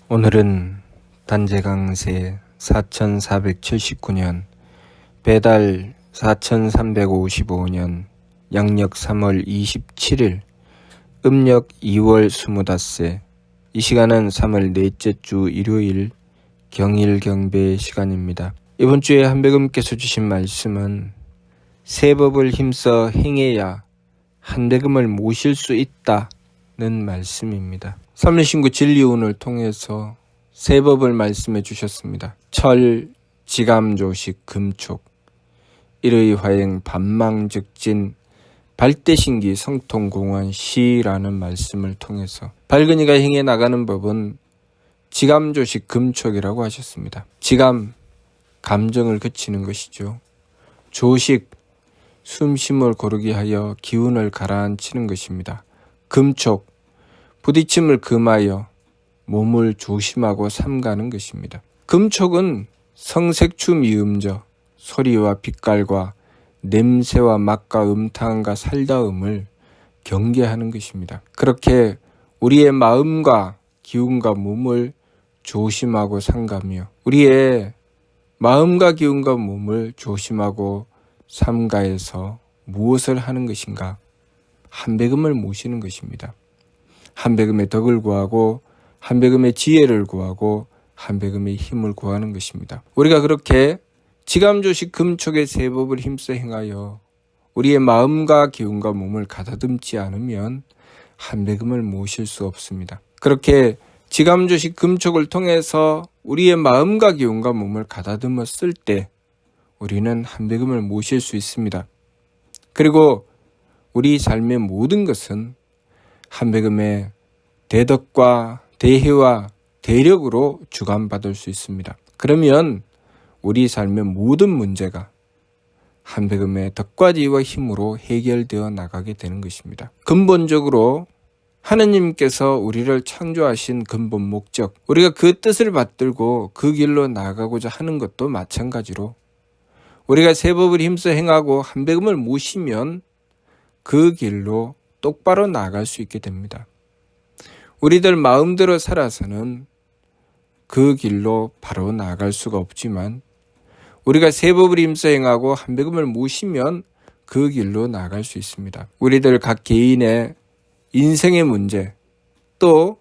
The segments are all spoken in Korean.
오늘은 단재강세 4479년 배달 4355년 양력 3월 27일 음력 2월 25세. 이 시간은 3월 넷째 주 일요일 경일 경배 시간입니다. 이번 주에 한백음께서 주신 말씀은 세법을 힘써 행해야 한백음을 모실 수 있다는 말씀입니다. 삼일신구 진리운을 통해서 세법을 말씀해 주셨습니다. 철, 지감조식, 금촉, 일의화행, 반망즉진, 발대신기, 성통공원, 시라는 말씀을 통해서 발근이가 행해 나가는 법은 지감조식, 금촉이라고 하셨습니다. 지감, 감정을 그치는 것이죠. 조식, 숨쉼을 고르게 하여 기운을 가라앉히는 것입니다. 금촉, 부딪힘을 금하여 몸을 조심하고 삼가는 것입니다. 금촉은 성색추 미음저, 소리와 빛깔과 냄새와 맛과 음탕함과 살다움을 경계하는 것입니다. 그렇게 우리의 마음과 기운과 몸을 조심하고 삼가며 우리의 마음과 기운과 몸을 조심하고 삼가해서 무엇을 하는 것인가? 한백음을 모시는 것입니다. 한백음의 덕을 구하고 한백음의 지혜를 구하고 한백음의 힘을 구하는 것입니다. 우리가 그렇게 지감조식 금촉의 세법을 힘써 행하여 우리의 마음과 기운과 몸을 가다듬지 않으면 한백음을 모실 수 없습니다. 그렇게 지감조식 금촉을 통해서 우리의 마음과 기운과 몸을 가다듬었을 때 우리는 한백음을 모실 수 있습니다. 그리고 우리 삶의 모든 것은 한백음의 대덕과 대혜와 대력으로 주관받을 수 있습니다. 그러면 우리 삶의 모든 문제가 한백음의 덕과 지혜와 힘으로 해결되어 나가게 되는 것입니다. 근본적으로 하느님께서 우리를 창조하신 근본 목적, 우리가 그 뜻을 받들고 그 길로 나가고자 하는 것도 마찬가지로 우리가 세법을 힘써 행하고 한백음을 모시면 그 길로 똑바로 나아갈 수 있게 됩니다. 우리들 마음대로 살아서는 그 길로 바로 나아갈 수가 없지만 우리가 세법을 힘써 행하고 한백음을 모시면 그 길로 나아갈 수 있습니다. 우리들 각 개인의 인생의 문제, 또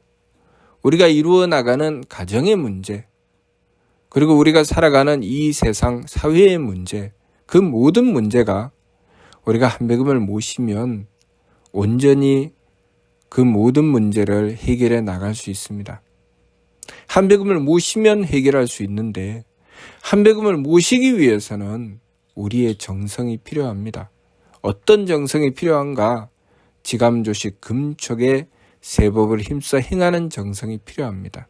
우리가 이루어 나가는 가정의 문제, 그리고 우리가 살아가는 이 세상 사회의 문제, 그 모든 문제가 우리가 한백음을 모시면 온전히 그 모든 문제를 해결해 나갈 수 있습니다. 한백음을 모시면 해결할 수 있는데 한백음을 모시기 위해서는 우리의 정성이 필요합니다. 어떤 정성이 필요한가? 지감조식 금촉의 세법을 힘써 행하는 정성이 필요합니다.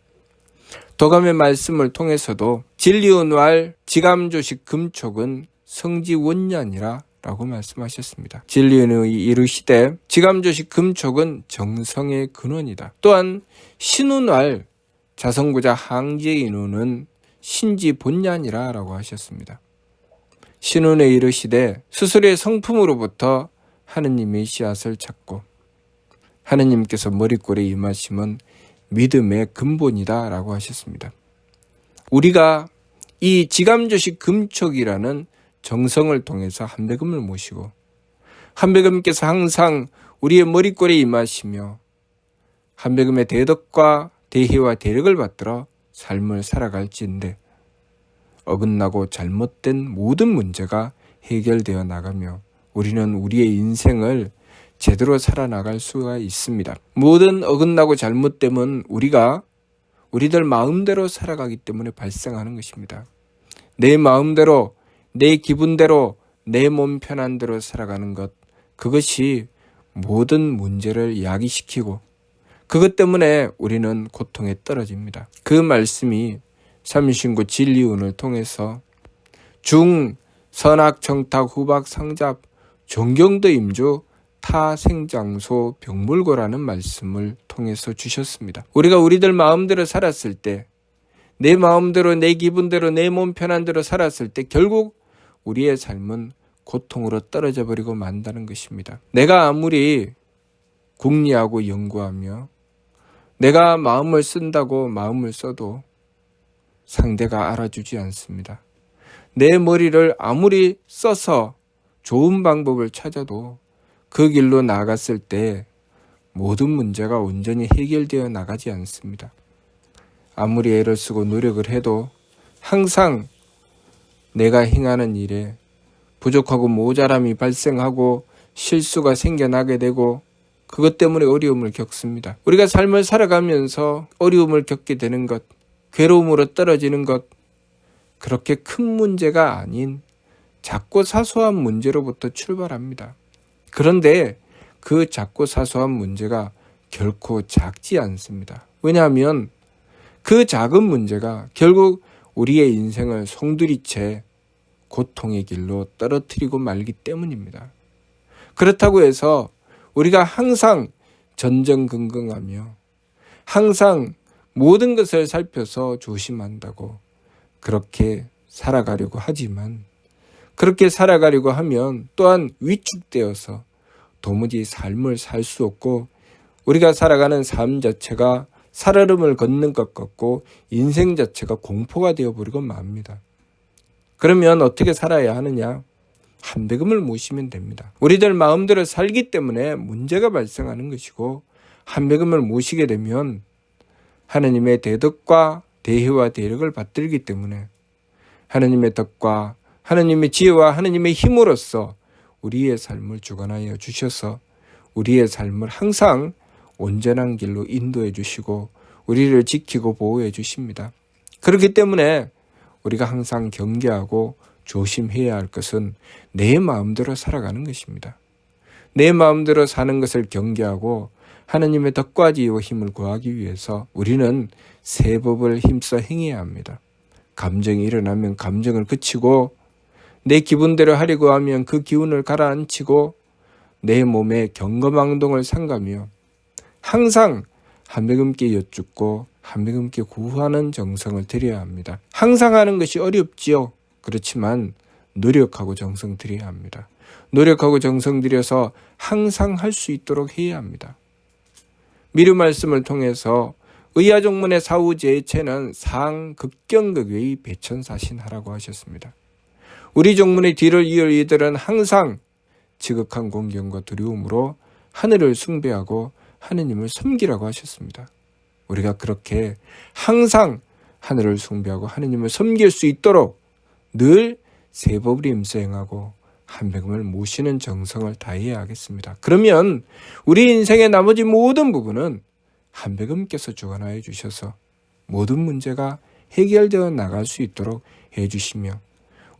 도감의 말씀을 통해서도 진리운왈 지감조식 금촉은 성지원년이라 라고 말씀하셨습니다. 진리운이 이르시되 지감조식 금촉은 정성의 근원이다. 또한 신운왈 자성구자 항제인운은 신지본년이라 라고 하셨습니다. 신운에 이르시되 스스로의 성품으로부터 하느님의 씨앗을 찾고 하느님께서 머리꼴에 임하심은 믿음의 근본이다 라고 하셨습니다. 우리가 이 지감조식 금촉이라는 정성을 통해서 한백음을 모시고 한백음께서 항상 우리의 머리꼴에 임하시며 한백음의 대덕과 대혜와 대력을 받들어 삶을 살아갈지인데 어긋나고 잘못된 모든 문제가 해결되어 나가며 우리는 우리의 인생을 제대로 살아나갈 수가 있습니다. 모든 어긋나고 잘못됨은 우리들 마음대로 살아가기 때문에 발생하는 것입니다. 내 마음대로, 내 기분대로, 내 몸 편한 대로 살아가는 것, 그것이 모든 문제를 야기시키고 그것 때문에 우리는 고통에 떨어집니다. 그 말씀이 삼일신구 진리운을 통해서 중, 선악, 정탁, 후박, 상잡, 종경도 임주, 타생장소, 병물고라는 말씀을 통해서 주셨습니다. 우리가 우리들 마음대로 살았을 때, 내 마음대로, 내 기분대로, 내 몸 편한 대로 살았을 때 결국 우리의 삶은 고통으로 떨어져 버리고 만다는 것입니다. 내가 아무리 궁리하고 연구하며 내가 마음을 쓴다고 마음을 써도 상대가 알아주지 않습니다. 내 머리를 아무리 써서 좋은 방법을 찾아도 그 길로 나아갔을 때 모든 문제가 온전히 해결되어 나가지 않습니다. 아무리 애를 쓰고 노력을 해도 항상 내가 행하는 일에 부족하고 모자람이 발생하고 실수가 생겨나게 되고 그것 때문에 어려움을 겪습니다. 우리가 삶을 살아가면서 어려움을 겪게 되는 것, 괴로움으로 떨어지는 것, 그렇게 큰 문제가 아닌 작고 사소한 문제로부터 출발합니다. 그런데 그 작고 사소한 문제가 결코 작지 않습니다. 왜냐하면 그 작은 문제가 결국 우리의 인생을 송두리째 고통의 길로 떨어뜨리고 말기 때문입니다. 그렇다고 해서 우리가 항상 전전긍긍하며 항상 모든 것을 살펴서 조심한다고 그렇게 살아가려고 하지만 그렇게 살아가려고 하면 또한 위축되어서 도무지 삶을 살 수 없고 우리가 살아가는 삶 자체가 살얼음을 걷는 것 같고 인생 자체가 공포가 되어버리고 맙니다. 그러면 어떻게 살아야 하느냐? 한배금을 모시면 됩니다. 우리들 마음대로 살기 때문에 문제가 발생하는 것이고 한배금을 모시게 되면 하느님의 대덕과 대혜와 대력을 받들기 때문에 하느님의 덕과 하느님의 지혜와 하느님의 힘으로써 우리의 삶을 주관하여 주셔서 우리의 삶을 항상 온전한 길로 인도해 주시고 우리를 지키고 보호해 주십니다. 그렇기 때문에 우리가 항상 경계하고 조심해야 할 것은 내 마음대로 살아가는 것입니다. 내 마음대로 사는 것을 경계하고 하느님의 덕과 지혜와 힘을 구하기 위해서 우리는 세 법을 힘써 행해야 합니다. 감정이 일어나면 감정을 그치고 내 기분대로 하려고 하면 그 기운을 가라앉히고 내 몸에 경거망동을 삼가며 항상 한배금께 여쭙고 한배금께 구하는 정성을 들여야 합니다. 항상 하는 것이 어렵지요. 그렇지만 노력하고 정성 들여야 합니다. 노력하고 정성 들여서 항상 할 수 있도록 해야 합니다. 미르 말씀을 통해서 의아종문의 사후제체는 상극경극의 배천사신하라고 하셨습니다. 우리 종문의 뒤를 이을 이들은 항상 지극한 공경과 두려움으로 하늘을 숭배하고 하느님을 섬기라고 하셨습니다. 우리가 그렇게 항상 하늘을 숭배하고 하느님을 섬길 수 있도록 늘 세 법을 힘써 행하고 한배금을 모시는 정성을 다해야 하겠습니다. 그러면 우리 인생의 나머지 모든 부분은 한배금께서 주관하여 주셔서 모든 문제가 해결되어 나갈 수 있도록 해주시며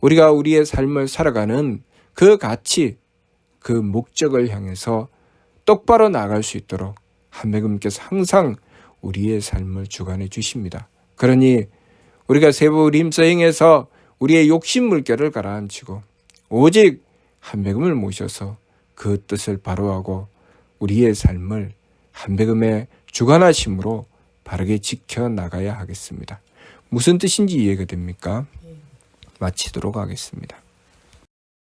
우리가 우리의 삶을 살아가는 그 가치, 그 목적을 향해서 똑바로 나갈 수 있도록 한배금께서 항상 우리의 삶을 주관해 주십니다. 그러니 우리가 세 법을 힘써 행해서 우리의 욕심 물결을 가라앉히고 오직 한배금을 모셔서 그 뜻을 바로하고 우리의 삶을 한배금의 주관하심으로 바르게 지켜나가야 하겠습니다. 무슨 뜻인지 이해가 됩니까? 마치도록 하겠습니다.